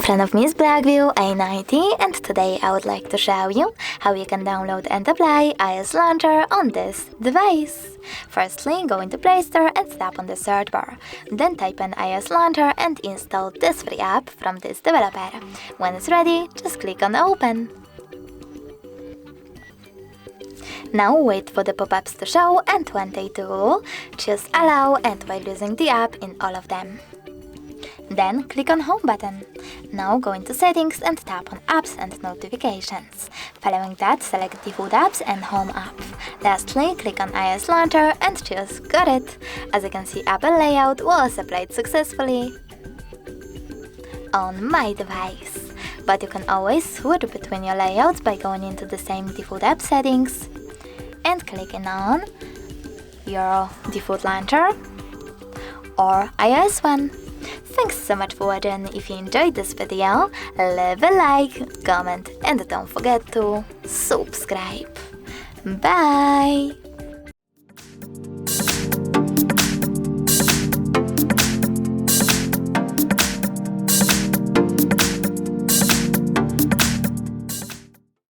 friend of me is Blackview A90, and today I would like to show you how you can download and apply iOS Launcher on this device. Firstly, go into Play Store and tap on the search bar. Then type in iOS Launcher and install this free app from this developer. When it's ready, just click on Open. Now wait for the pop-ups to show, and when they do, choose Allow and while using the app in all of them. Then click on Home button. Now go into Settings and tap on Apps and Notifications. Following that, select Default Apps and Home app. Lastly, click on iOS Launcher and choose Got it. As you can see, Apple layout was applied successfully on my device. But you can always switch between your layouts by going into the same default app settings and clicking on your default launcher or iOS one. Thanks so much for watching. If you enjoyed this video, leave a like, comment, and don't forget to subscribe. Bye!